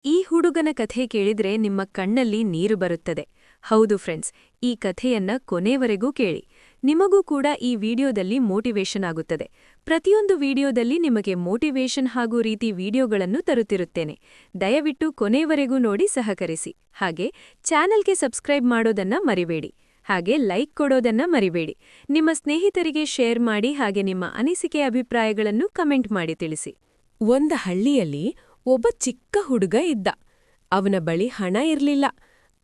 ಈ ಹುಡುಗನ ಕಥೆ ಕೇಳಿದ್ರೆ ನಿಮ್ಮ ಕಣ್ಣಲ್ಲಿ ನೀರು ಬರುತ್ತದೆ. ಹೌದು ಫ್ರೆಂಡ್ಸ್, ಈ ಕಥೆಯನ್ನ ಕೊನೆವರೆಗೂ ಕೇಳಿ. ನಿಮಗೂ ಕೂಡ ಈ ವಿಡಿಯೋದಲ್ಲಿ ಮೋಟಿವೇಶನ್ ಆಗುತ್ತದೆ. ಪ್ರತಿಯೊಂದು ವಿಡಿಯೋದಲ್ಲಿ ನಿಮಗೆ ಮೋಟಿವೇಶನ್ ಹಾಗೂ ರೀತಿ ವಿಡಿಯೋಗಳನ್ನು ತರುತ್ತಿರುತ್ತೇನೆ. ದಯವಿಟ್ಟು ಕೊನೆವರೆಗೂ ನೋಡಿ ಸಹಕರಿಸಿ. ಹಾಗೆ ಚಾನೆಲ್ಗೆ ಸಬ್ಸ್ಕ್ರೈಬ್ ಮಾಡೋದನ್ನ ಮರಿಬೇಡಿ. ಹಾಗೆ ಲೈಕ್ ಕೊಡೋದನ್ನ ಮರಿಬೇಡಿ. ನಿಮ್ಮ ಸ್ನೇಹಿತರಿಗೆ ಶೇರ್ ಮಾಡಿ. ಹಾಗೆ ನಿಮ್ಮ ಅನಿಸಿಕೆ ಅಭಿಪ್ರಾಯಗಳನ್ನು ಕಮೆಂಟ್ ಮಾಡಿ ತಿಳಿಸಿ. ಒಂದ ಹಳ್ಳಿಯಲ್ಲಿ ಒಬ್ಬ ಚಿಕ್ಕ ಹುಡುಗ ಇದ್ದ. ಅವನ ಬಳಿ ಹಣ ಇರ್ಲಿಲ್ಲ.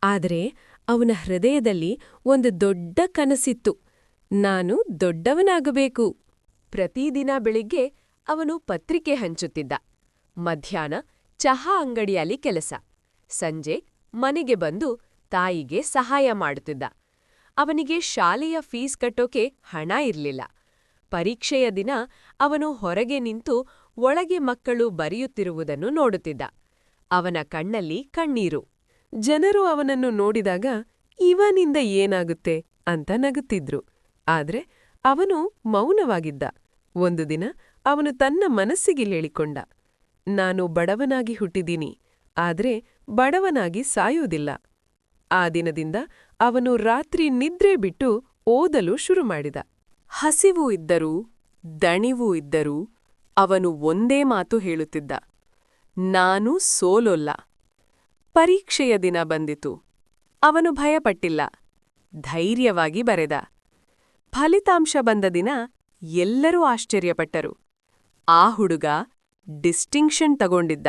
ಆದರೆ ಅವನ ಹೃದಯದಲ್ಲಿ ಒಂದು ದೊಡ್ಡ ಕನಸಿತ್ತು. ನಾನು ದೊಡ್ಡವನಾಗಬೇಕು. ಪ್ರತಿದಿನ ಬೆಳಿಗ್ಗೆ ಅವನು ಪತ್ರಿಕೆ ಹಂಚುತ್ತಿದ್ದ. ಮಧ್ಯಾಹ್ನ ಚಹಾ ಅಂಗಡಿಯಲ್ಲಿ ಕೆಲಸ. ಸಂಜೆ ಮನೆಗೆ ಬಂದು ತಾಯಿಗೆ ಸಹಾಯ ಮಾಡುತ್ತಿದ್ದ. ಅವನಿಗೆ ಶಾಲೆಯ ಫೀಸ್ ಕಟ್ಟೋಕೆ ಹಣ ಇರ್ಲಿಲ್ಲ. ಪರೀಕ್ಷೆಯ ದಿನ ಅವನು ಹೊರಗೆ ನಿಂತು ಒಳಗೆ ಮಕ್ಕಳು ಬರೆಯುತ್ತಿರುವುದನ್ನು ನೋಡುತ್ತಿದ್ದ. ಅವನ ಕಣ್ಣಲ್ಲಿ ಕಣ್ಣೀರು. ಜನರು ಅವನನ್ನು ನೋಡಿದಾಗ ಇವನಿಂದ ಏನಾಗುತ್ತೆ ಅಂತ ನಗುತ್ತಿದ್ರು. ಆದ್ರೆ ಅವನು ಮೌನವಾಗಿದ್ದ. ಒಂದು ದಿನ ಅವನು ತನ್ನ ಮನಸ್ಸಿಗೆ ಹೇಳಿಕೊಂಡ, ನಾನು ಬಡವನಾಗಿ ಹುಟ್ಟಿದೀನಿ, ಆದ್ರೆ ಬಡವನಾಗಿ ಸಾಯುವುದಿಲ್ಲ. ಆ ದಿನದಿಂದ ಅವನು ರಾತ್ರಿ ನಿದ್ರೆ ಬಿಟ್ಟು ಓದಲು ಶುರು ಮಾಡಿದ. ಹಸಿವು ಇದ್ದರೂ ದಣಿವೂ ಇದ್ದರೂ ಅವನು ಒಂದೇ ಮಾತು ಹೇಳುತ್ತಿದ್ದ, ನಾನು ಸೋಲೊಲ್ಲ. ಪರೀಕ್ಷೆಯ ದಿನ ಬಂದಿತು. ಅವನು ಭಯಪಟ್ಟಿಲ್ಲ. ಧೈರ್ಯವಾಗಿ ಬರೆದ. ಫಲಿತಾಂಶ ಬಂದ ದಿನ ಎಲ್ಲರೂ ಆಶ್ಚರ್ಯಪಟ್ಟರು. ಆ ಹುಡುಗ ಡಿಸ್ಟಿಂಕ್ಷನ್ ತಗೊಂಡಿದ್ದ.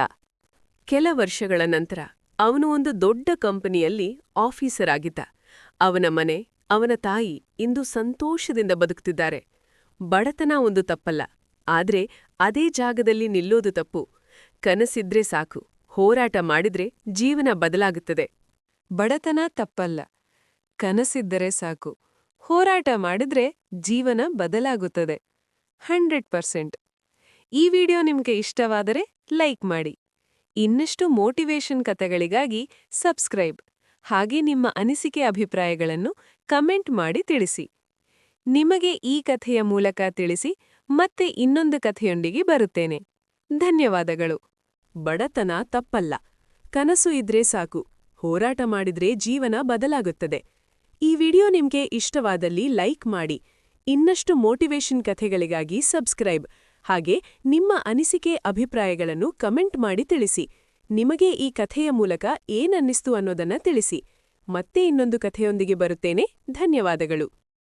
ಕೆಲ ವರ್ಷಗಳ ನಂತರ ಅವನು ಒಂದು ದೊಡ್ಡ ಕಂಪನಿಯಲ್ಲಿ ಆಫೀಸರ್ ಆಗಿದ್ದ. ಅವನ ಮನೆ, ಅವನ ತಾಯಿ ಇಂದು ಸಂತೋಷದಿಂದ ಬದುಕುತ್ತಿದ್ದಾರೆ. ಬಡತನ ಒಂದು ತಪ್ಪಲ್ಲ, ಆದ್ರೆ ಅದೇ ಜಾಗದಲ್ಲಿ ನಿಲ್ಲೋದು ತಪ್ಪು. ಕನಸಿದ್ರೆ ಸಾಕು, ಹೋರಾಟ ಮಾಡಿದ್ರೆ ಜೀವನ ಬದಲಾಗುತ್ತದೆ. ಬಡತನ ತಪ್ಪಲ್ಲ, ಕನಸಿದ್ದರೆ ಸಾಕು, ಹೋರಾಟ ಮಾಡಿದ್ರೆ ಜೀವನ ಬದಲಾಗುತ್ತದೆ. 100%. ಈ ವಿಡಿಯೋ ನಿಮ್ಗೆ ಇಷ್ಟವಾದರೆ ಲೈಕ್ ಮಾಡಿ. ಇನ್ನಷ್ಟು ಮೋಟಿವೇಶನ್ ಕಥೆಗಳಿಗಾಗಿ ಸಬ್ಸ್ಕ್ರೈಬ್. ಹಾಗೆ ನಿಮ್ಮ ಅನಿಸಿಕೆ ಅಭಿಪ್ರಾಯಗಳನ್ನು ಕಮೆಂಟ್ ಮಾಡಿ ತಿಳಿಸಿ. ನಿಮಗೆ ಈ ಕಥೆಯ ಮೂಲಕ ತಿಳಿಸಿ ಮತ್ತೆ ಇನ್ನೊಂದು ಕಥೆಯೊಂದಿಗೆ ಬರುತ್ತೇನೆ. ಧನ್ಯವಾದಗಳು. ಬಡತನ ತಪ್ಪಲ್ಲ, ಕನಸು ಇದ್ರೆ ಸಾಕು, ಹೋರಾಟ ಮಾಡಿದ್ರೆ ಜೀವನ ಬದಲಾಗುತ್ತದೆ. ಈ ವಿಡಿಯೋ ನಿಮ್ಗೆ ಇಷ್ಟವಾದಲ್ಲಿ ಲೈಕ್ ಮಾಡಿ. ಇನ್ನಷ್ಟು ಮೋಟಿವೇಶನ್ ಕಥೆಗಳಿಗಾಗಿ ಸಬ್ಸ್ಕ್ರೈಬ್. ಹಾಗೆ ನಿಮ್ಮ ಅನಿಸಿಕೆ ಅಭಿಪ್ರಾಯಗಳನ್ನು ಕಮೆಂಟ್ ಮಾಡಿ ತಿಳಿಸಿ. ನಿಮಗೆ ಈ ಕಥೆಯ ಮೂಲಕ ಏನನ್ನಿಸ್ತು ಅನ್ನೋದನ್ನ ತಿಳಿಸಿ. ಮತ್ತೆ ಇನ್ನೊಂದು ಕಥೆಯೊಂದಿಗೆ ಬರುತ್ತೇನೆ. ಧನ್ಯವಾದಗಳು.